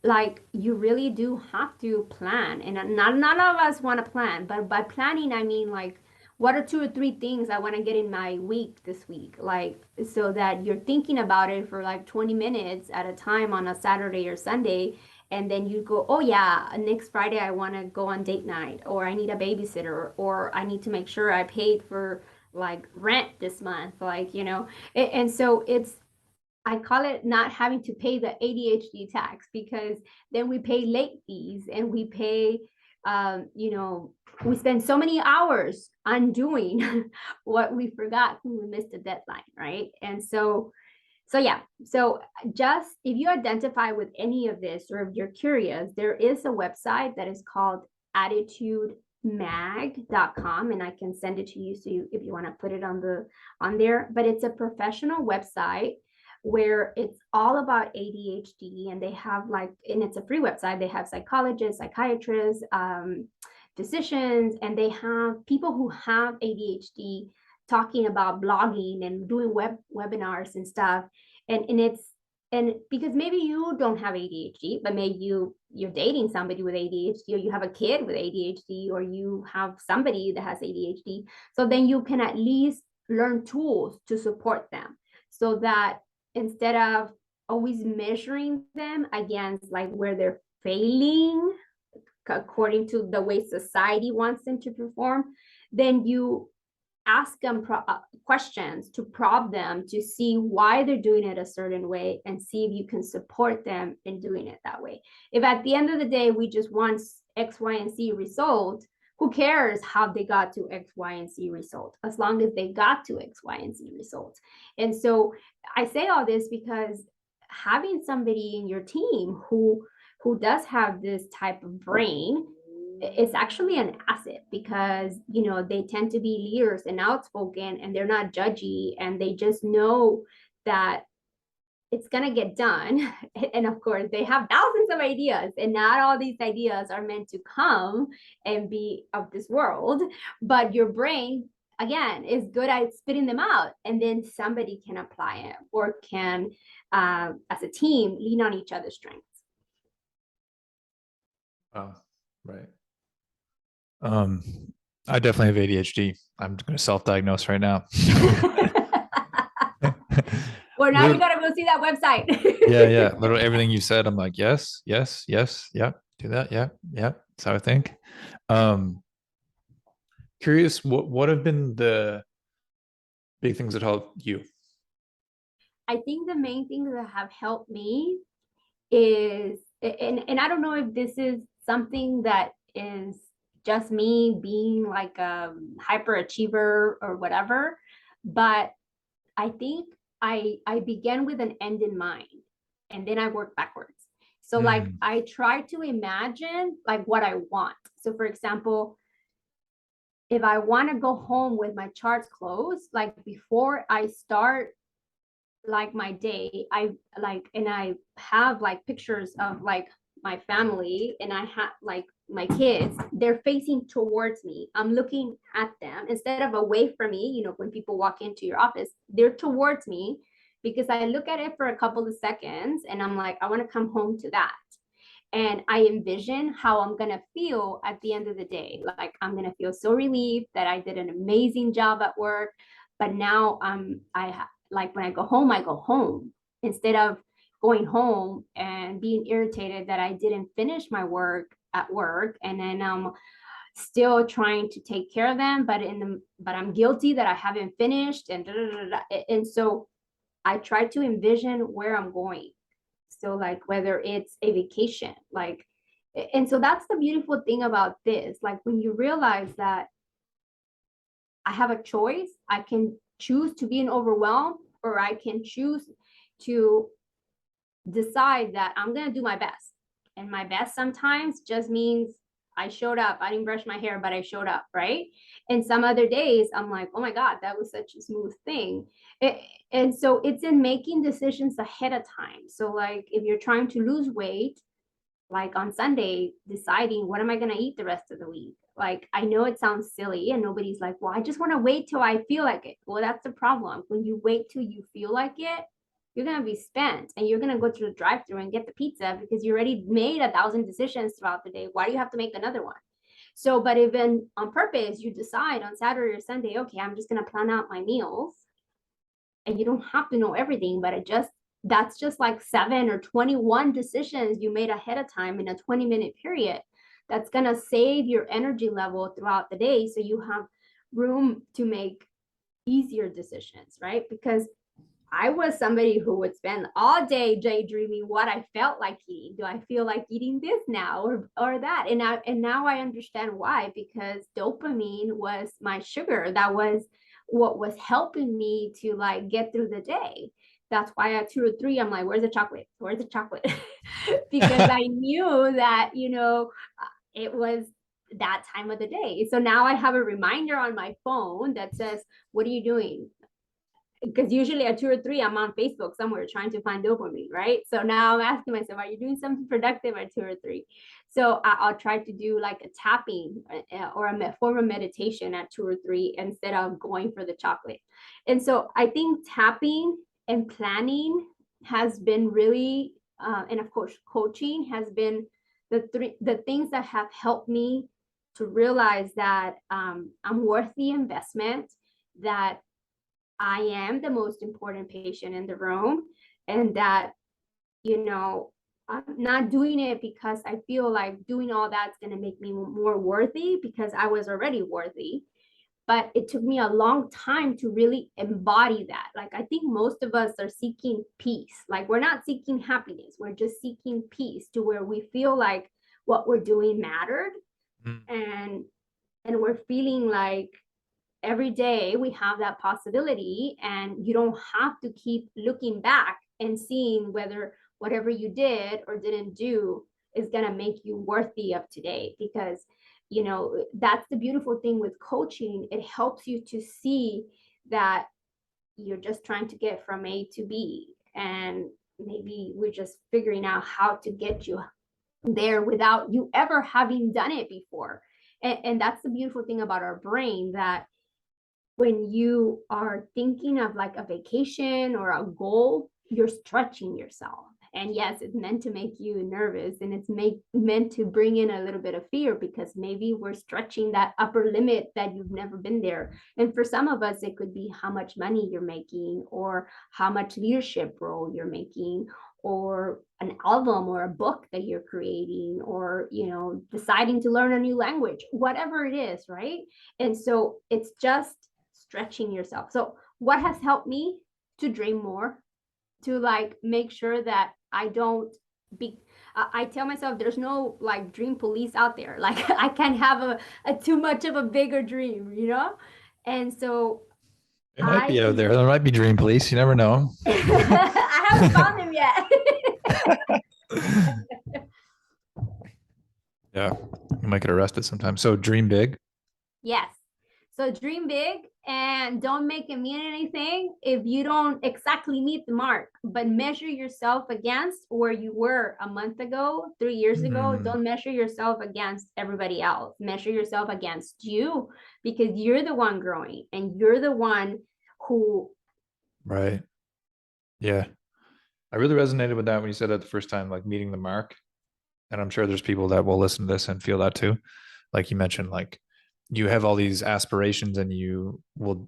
Like you really do have to plan. And not none of us want to plan, but by planning I mean like, what are 2 or 3 things I want to get in my week this week, like so that you're thinking about it for like 20 minutes at a time on a Saturday or Sunday. And then you go, oh yeah, next Friday I want to go on date night, or I need a babysitter, or I need to make sure I paid for like rent this month, like and so it's, I call it not having to pay the ADHD tax, because then we pay late fees and we pay, we spend so many hours undoing what we forgot when we missed a deadline, right? And so yeah, so just if you identify with any of this or if you're curious, there is a website that is called attitude mag.com, and I can send it to you so if you want to put it on there. But it's a professional website where it's all about ADHD, and they have and it's a free website. They have psychologists, psychiatrists, physicians, and they have people who have ADHD talking about blogging and doing webinars and stuff. And because maybe you don't have ADHD, but maybe you're dating somebody with ADHD, or you have a kid with ADHD, or you have somebody that has ADHD. So then you can at least learn tools to support them, so that instead of always measuring them against where they're failing according to the way society wants them to perform, then you ask them questions to prod them to see why they're doing it a certain way, and see if you can support them in doing it that way. If at the end of the day we just want X, Y, and Z result, who cares how they got to X, Y, and Z result, as long as they got to X, Y, and Z results. And so I say all this because having somebody in your team who does have this type of brain, it's actually an asset, because they tend to be leaders and outspoken, and they're not judgy, and they just know that it's going to get done. And of course they have thousands of ideas, and not all these ideas are meant to come and be of this world, but your brain again is good at spitting them out, and then somebody can apply it, or can as a team lean on each other's strengths. Oh, right. I definitely have ADHD. I'm going to self-diagnose right now. Well, now we got to go see that website. Yeah. Literally everything you said, I'm like, yes, yeah, do that. Yeah. That's how I think. Curious, what have been the big things that helped you? I think the main things that have helped me is, and I don't know if this is something that is just me being like a hyperachiever or whatever, but I think I began with an end in mind, and then I work backwards. So I try to imagine what I want. So for example, if I want to go home with my charts closed, before I start my day, I have pictures of my family, and I have my kids, they're facing towards me. I'm looking at them instead of away from me. When people walk into your office, they're towards me, because I look at it for a couple of seconds and I'm like, I want to come home to that. And I envision how I'm going to feel at the end of the day. I'm going to feel so relieved that I did an amazing job at work. But now when I go home instead of going home and being irritated that I didn't finish my work at work, and then I'm still trying to take care of them, but I'm guilty that I haven't finished, and and so I try to envision where I'm going. So whether it's a vacation, and so that's the beautiful thing about this. When you realize that I have a choice, I can choose to be overwhelmed, or I can choose to decide that I'm going to do my best. And my best sometimes just means I showed up. I didn't brush my hair, but I showed up, right? And some other days I'm like, oh my God, that was such a smooth thing. And so it's in making decisions ahead of time. So if you're trying to lose weight, on Sunday, deciding what am I going to eat the rest of the week? I know it sounds silly, and nobody's like, well, I just want to wait till I feel like it. Well, that's the problem. When you wait till you feel like it, you're going to be spent, and you're going to go to the drive-thru and get the pizza because you already made 1,000 decisions throughout the day. Why do you have to make another one? So, but even on purpose, you decide on Saturday or Sunday, okay, I'm just going to plan out my meals, and you don't have to know everything, but that's just 7 or 21 decisions you made ahead of time in a 20-minute period. That's going to save your energy level throughout the day, so you have room to make easier decisions, right? Because I was somebody who would spend all day daydreaming what I felt like eating. Do I feel like eating this now or that? And now I understand why, because dopamine was my sugar. That was what was helping me to get through the day. That's why at 2 or 3, I'm like, where's the chocolate? Where's the chocolate? Because I knew that, it was that time of the day. So now I have a reminder on my phone that says, what are you doing? Because usually at 2 or 3, I'm on Facebook somewhere trying to find dopamine, right? So now I'm asking myself, are you doing something productive at 2 or 3? So I'll try to do like a tapping or a form of meditation at 2 or 3 instead of going for the chocolate. And so I think tapping and planning has been really, and of course, coaching has been the things that have helped me to realize that I'm worth the investment, that I am the most important patient in the room, and that, I'm not doing it because I feel like doing all that's going to make me more worthy, because I was already worthy. But it took me a long time to really embody that. Like, I think most of us are seeking peace. Like, we're not seeking happiness. We're just seeking peace to where we feel like what we're doing mattered. Mm. And we're feeling like every day we have that possibility, and you don't have to keep looking back and seeing whether whatever you did or didn't do is going to make you worthy of today. Because that's the beautiful thing with coaching. It helps you to see that you're just trying to get from A to B, and maybe we're just figuring out how to get you there without you ever having done it before. And that's the beautiful thing about our brain, that when you are thinking of like a vacation or a goal, you're stretching yourself. And yes, it's meant to make you nervous, and it's meant to bring in a little bit of fear, because maybe we're stretching that upper limit that you've never been there. And for some of us, it could be how much money you're making, or how much leadership role you're making, or an album or a book that you're creating, or deciding to learn a new language, whatever it is, right? And so it's just stretching yourself. So what has helped me to dream more, to like make sure that I don't be I tell myself there's no like dream police out there. Like, I can't have a too much of a bigger dream, And so It might be out there. There might be dream police. You never know. I haven't found them yet. Yeah, you might get arrested sometime. So dream big. Yes. So dream big, and don't make it mean anything if you don't exactly meet the mark, but measure yourself against where you were a month ago, 3 years ago. Don't measure yourself against everybody else. Measure yourself against you, because you're the one growing, and you're the one who. Right. Yeah. I really resonated with that when you said that the first time, like meeting the mark. And I'm sure there's people that will listen to this and feel that too. Like you mentioned, like you have all these aspirations and you will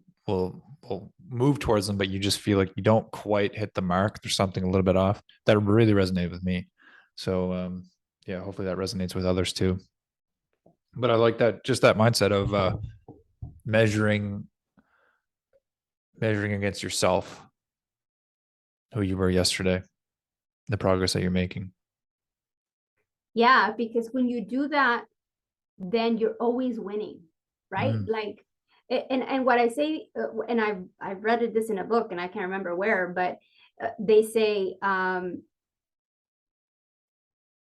move towards them, but you just feel like you don't quite hit the mark. There's something a little bit off. That really resonated with me. So yeah, hopefully that resonates with others too. But I like that, just that mindset of measuring against yourself, who you were yesterday, the progress that you're making. Yeah, because when you do that, then you're always winning, right? Like, and what I say, and I've read this in a book, and I can't remember where, but they say,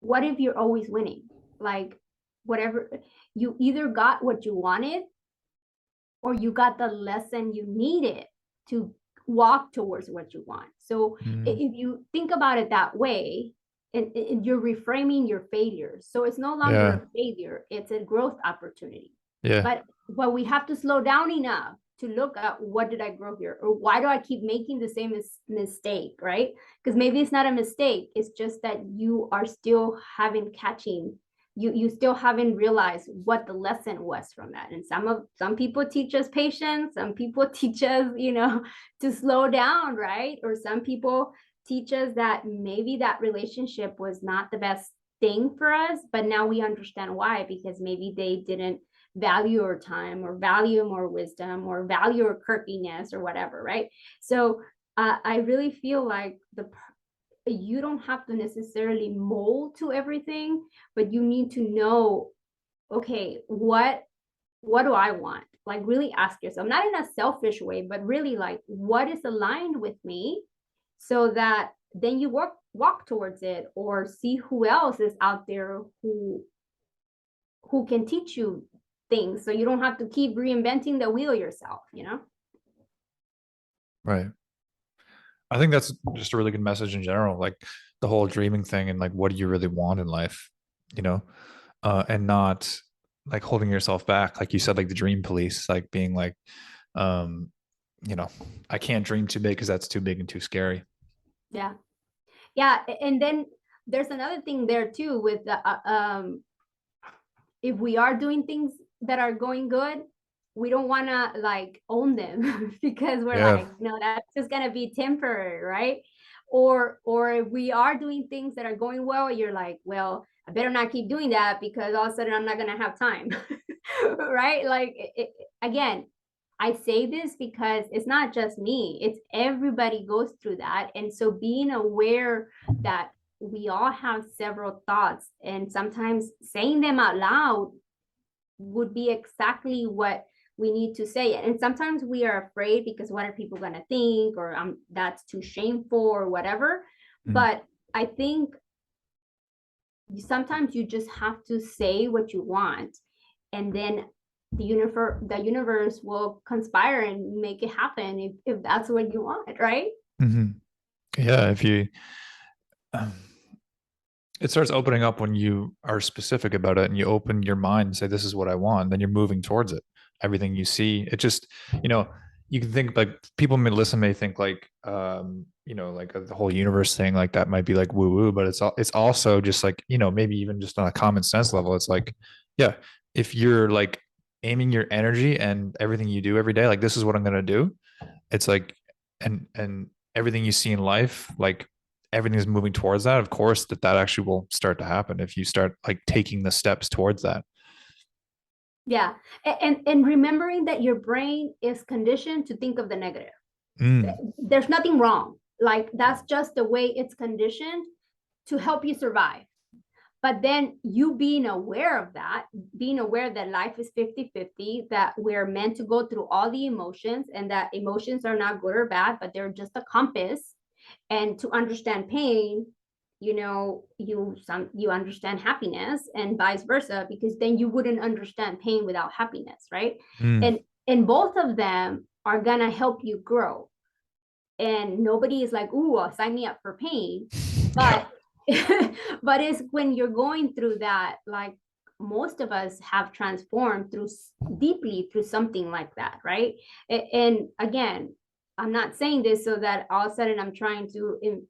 what if you're always winning? Like, whatever, you either got what you wanted, or you got the lesson you needed to walk towards what you want. So if you think about it that way, and you're reframing your failures. So it's no longer a failure, it's a growth opportunity. Yeah. But we have to slow down enough to look at, what did I grow here? Or why do I keep making the same mistake, right? Because maybe it's not a mistake. It's just that you are still you still haven't realized what the lesson was from that. And some people teach us patience, some people teach us, to slow down, right? Or some people teach us that maybe that relationship was not the best thing for us, but now we understand why, because maybe they didn't value our time, or value more wisdom, or value our quirkiness, or whatever, right? So I really feel like you don't have to necessarily mold to everything, but you need to know, okay, what do I want? Like, really ask yourself, not in a selfish way, but really like, what is aligned with me, so that then you walk towards it, or see who else is out there who who can teach you things, so you don't have to keep reinventing the wheel yourself, you know? Right. I think that's just a really good message in general, like the whole dreaming thing and like what do you really want in life, you know? And not like holding yourself back, like you said, like the dream police, like being like, um, you know, I can't dream too big because that's too big and too scary. Yeah. Yeah. And then there's another thing there too with the, if we are doing things that are going good, we don't want to like own them because we're Yeah. like, no, that's just going to be temporary, right? Or if we are doing things that are going well, you're like, well, I better not keep doing that because all of a sudden I'm not going to have time. Right? Like again, I say this because it's not just me, it's everybody goes through that. And so being aware that we all have several thoughts, and sometimes saying them out loud would be exactly what we need to say. And sometimes we are afraid because what are people going to think, or that's too shameful or whatever. Mm. But I think sometimes you just have to say what you want, and then the universe will conspire and make it happen if that's what you want, right? Mm-hmm. Yeah. If you, um, it starts opening up when you are specific about it and you open your mind and say, this is what I want. Then you're moving towards it. Everything you see, it just, you know, you can think like people may think like, you know, like the whole universe thing, like that might be like woo woo, but it's also just like, you know, maybe even just on a common sense level. It's like, yeah, if you're like aiming your energy and everything you do every day, like this is what I'm going to do. It's like, and everything you see in life, like everything's moving towards that. Of course, that actually will start to happen if you start like taking the steps towards that. Yeah. And remembering that your brain is conditioned to think of the negative. Mm, There's nothing wrong. Like that's just the way it's conditioned to help you survive. But then you being aware of that, being aware that life is 50-50, that we're meant to go through all the emotions, and that emotions are not good or bad, but they're just a compass. And to understand pain, you understand happiness, and vice versa, because then you wouldn't understand pain without happiness, right? mm. And both of them are gonna help you grow. And nobody is like, ooh, sign me up for pain. Yeah. But but it's when you're going through that, like most of us have transformed through deeply through something like that, right? And again, I'm not saying this so that all of a sudden I'm trying to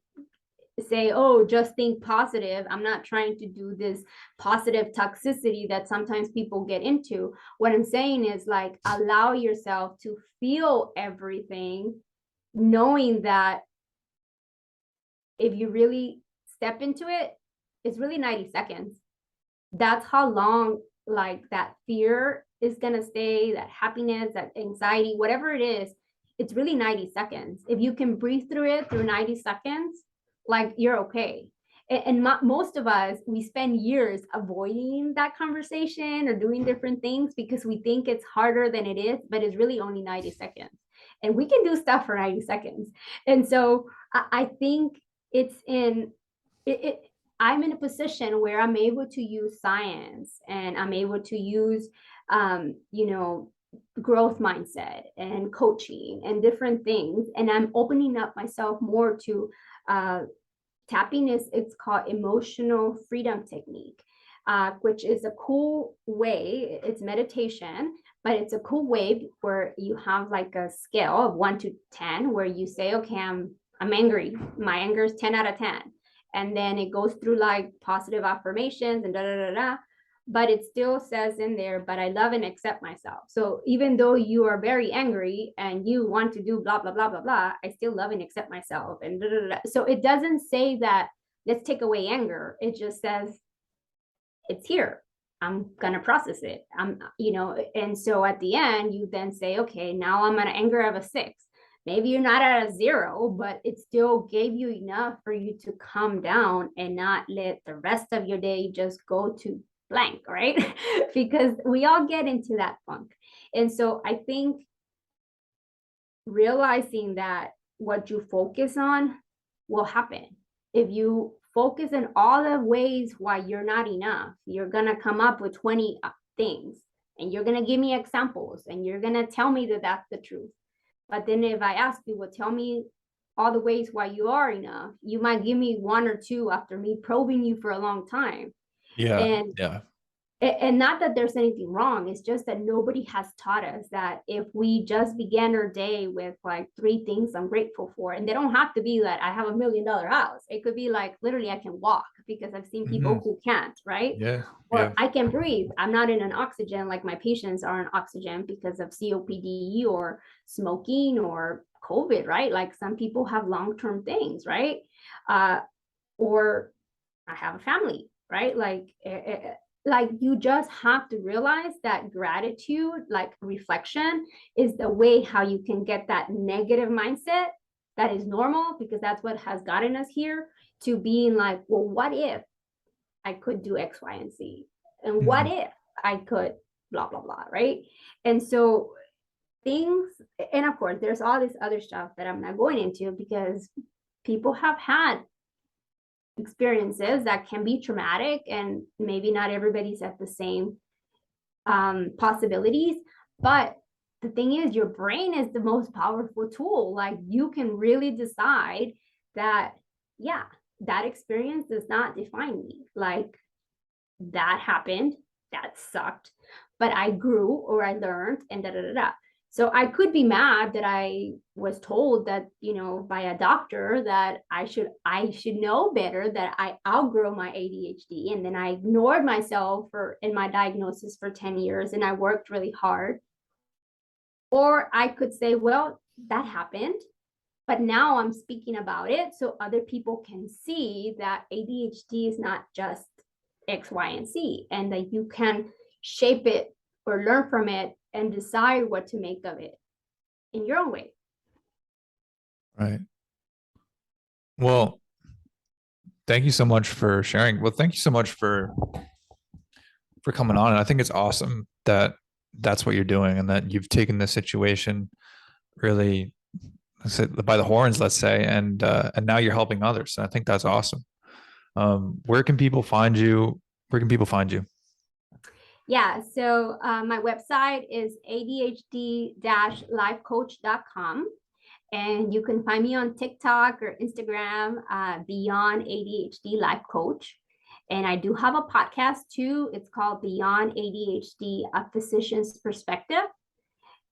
say, oh, just think positive. I'm not trying to do this positive toxicity that sometimes people get into. What I'm saying is like, allow yourself to feel everything, knowing that if you really step into it, it's really 90 seconds. That's how long like that fear is going to stay, that happiness, that anxiety, whatever it is, it's really 90 seconds. If you can breathe through it through 90 seconds, like you're okay. And most of us, we spend years avoiding that conversation or doing different things because we think it's harder than it is, but it's really only 90 seconds. And we can do stuff for 90 seconds. And so I think it's in it, I'm in a position where I'm able to use science, and I'm able to use you know, growth mindset and coaching and different things, and I'm opening up myself more to uh, tapping is, it's called emotional freedom technique, which is a cool way. It's meditation, but it's a cool way where you have like a scale of 1 to 10 where you say, okay, I'm angry. My anger is 10 out of 10. And then it goes through like positive affirmations and da da da da. But it still says in there, but I love and accept myself. So even though you are very angry and you want to do blah, blah, blah, blah, blah, I still love and accept myself. And da, da, da. So it doesn't say that let's take away anger. It just says it's here. I'm going to process it. And so at the end, you then say, okay, now I'm at an anger of a 6. Maybe you're not at a 0, but it still gave you enough for you to calm down and not let the rest of your day just go to blank, right? Because we all get into that funk. And so I think realizing that what you focus on will happen. If you focus on all the ways why you're not enough. You're going to come up with 20 things, and you're going to give me examples, and you're going to tell me that that's the truth. But then if I ask you, well, tell me all the ways why you are enough, you might give me one or two after me probing you for a long time. Yeah. And yeah. And not that there's anything wrong. It's just that nobody has taught us that if we just began our day with like 3 things I'm grateful for, and they don't have to be that I have $1 million house. It could be like literally I can walk, because I've seen people who can't, right? Yeah. Or yeah. I can breathe. I'm not in an oxygen like my patients are on oxygen because of COPD or smoking or COVID, right? Like some people have long-term things, right? Or I have a family, right? Like you just have to realize that gratitude, like reflection, is the way how you can get that negative mindset that is normal, because that's what has gotten us here, to being like, well, what if I could do X, Y, and Z? And what if I could blah, blah, blah, right? And so things, and of course, there's all this other stuff that I'm not going into, because people have had experiences that can be traumatic, and maybe not everybody's at the same possibilities. But the thing is, your brain is the most powerful tool. Like you can really decide that, yeah, that experience does not define me. Like that happened, that sucked, but I grew, or I learned, and da da da da. So I could be mad that I was told that, you know, by a doctor that I should know better, that I outgrow my ADHD, and then I ignored myself in my diagnosis for 10 years, and I worked really hard. Or I could say, well, that happened, but now I'm speaking about it so other people can see that ADHD is not just X, Y, and Z, and that you can shape it or learn from it and decide what to make of it in your own way. Right. Well, thank you so much for sharing. Well, thank you so much for coming on. And I think it's awesome that that's what you're doing, and that you've taken this situation really by the horns, let's say, and now you're helping others. And I think that's awesome. Where can people find you? Where can people find you? Yeah, so my website is adhd-lifecoach.com. And you can find me on TikTok or Instagram, Beyond ADHD Life Coach. And I do have a podcast too. It's called Beyond ADHD, A Physician's Perspective.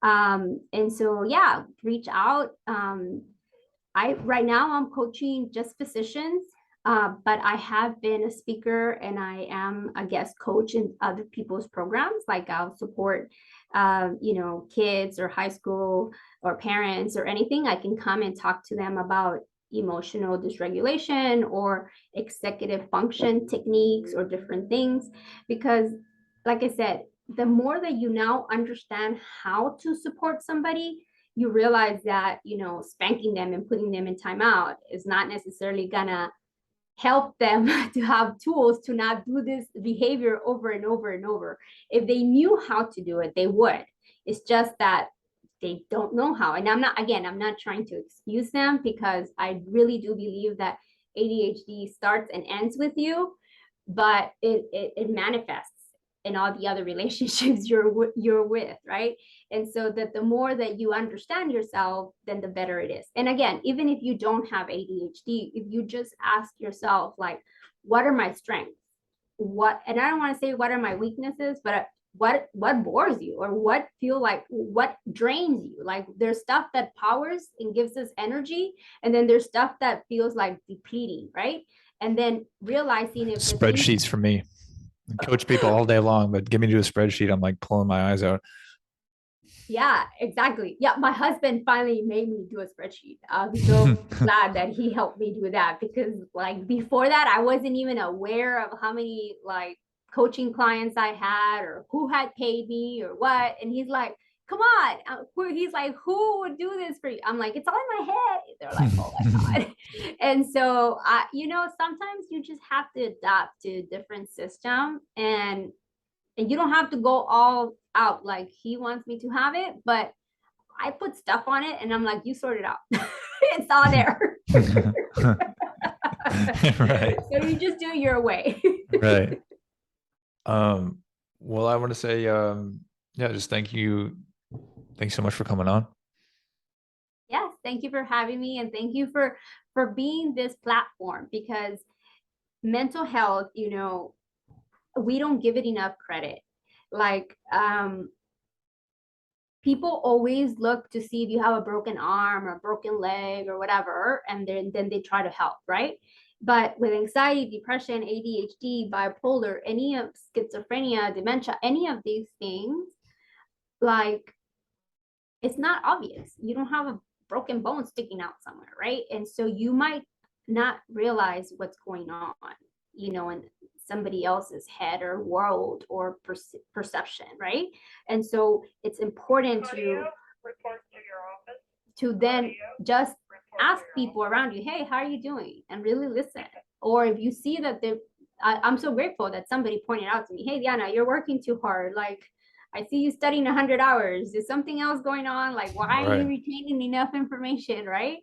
And so, yeah, reach out. Right now I'm coaching just physicians, but I have been a speaker, and I am a guest coach in other people's programs. Like I'll support, kids or high school or parents or anything. I can come and talk to them about emotional dysregulation or executive function techniques or different things. Because like I said, the more that you now understand how to support somebody, you realize that, spanking them and putting them in timeout is not necessarily gonna help them to have tools to not do this behavior over and over and over. If they knew how to do it, they would. It's just that they don't know how. And I'm not trying to excuse them, because I really do believe that ADHD starts and ends with you, but it manifests in all the other relationships you're with, right? And so that the more that you understand yourself, then the better it is. And again, even if you don't have ADHD, if you just ask yourself, like, what are my strengths? And I don't want to say what are my weaknesses, but what bores you, or what drains you. Like there's stuff that powers and gives us energy, and then there's stuff that feels like depleting, right? And then realizing if spreadsheets for me. I coach people all day long, but give me to a spreadsheet, I'm like pulling my eyes out. Yeah, exactly. Yeah, my husband finally made me do a spreadsheet. I'm so glad that he helped me do that, because like before that, I wasn't even aware of how many like coaching clients I had, or who had paid me or what. And he's like, come on. He's like, who would do this for you? I'm like, it's all in my head. They're like, oh my God. And so, sometimes you just have to adapt to a different system, and you don't have to go all out like he wants me to have it, but I put stuff on it and I'm like, you sort it out. It's all there. Right. So you just do it your way. Right. Well, I want to say, yeah, just thank you. Thanks so much for coming on. Yes, thank you for having me, and thank you for being this platform, because mental health, we don't give it enough credit. Like, people always look to see if you have a broken arm or a broken leg or whatever, and then they try to help, right? But with anxiety, depression, ADHD, bipolar, any of schizophrenia, dementia, any of these things, like, it's not obvious. You don't have a broken bone sticking out somewhere, right? And so you might not realize what's going on, in somebody else's head or world or perception, right? And so it's important to then just ask people around you, hey, how are you doing? And really listen. Or if you see that I'm so grateful that somebody pointed out to me, hey, Diana, you're working too hard. Like, I see you studying 100 hours. Is something else going on? Like, why are you retaining enough information, right?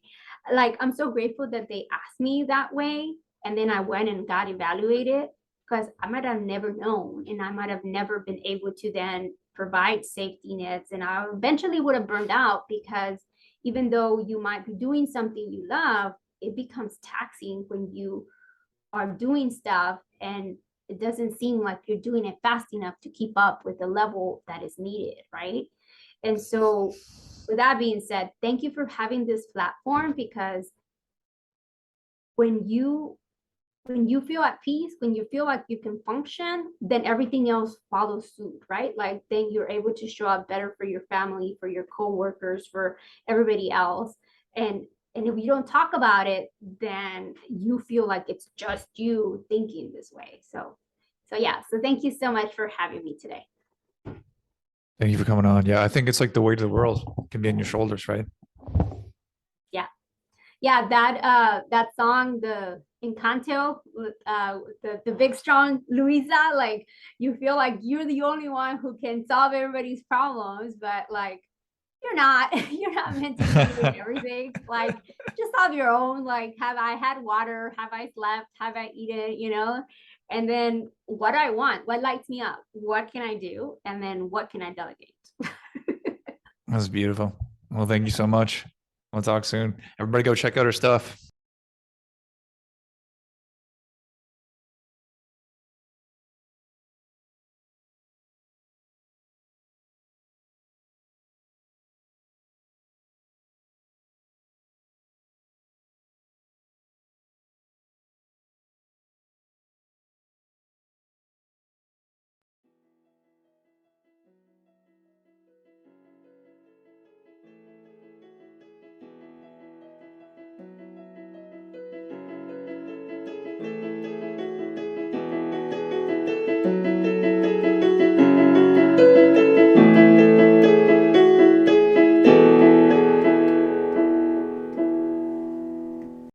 Like, I'm so grateful that they asked me that way. And then I went and got evaluated, because I might have never known, and I might have never been able to then provide safety nets. And I eventually would have burned out, because even though you might be doing something you love, it becomes taxing when you are doing stuff and it doesn't seem like you're doing it fast enough to keep up with the level that is needed, right? And so, with that being said, thank you for having this platform, because when you feel at peace, when you feel like you can function, then everything else follows suit, right? Like, then you're able to show up better for your family, for your coworkers, for everybody else. And if you don't talk about it, then you feel like it's just you thinking this way. So yeah. So thank you so much for having me today. Thank you for coming on. Yeah, I think it's like the weight of the world can be on your shoulders, right? Yeah, that song, the Encanto, the big strong Luisa, like, you feel like you're the only one who can solve everybody's problems, but like, you're not. You're not meant to be doing everything. Like, just solve your own. Like, have I had water? Have I slept? Have I eaten? And then what I want, what lights me up, what can I do, and then what can I delegate? That's beautiful. Well, thank you so much. We'll talk soon. Everybody go check out her stuff.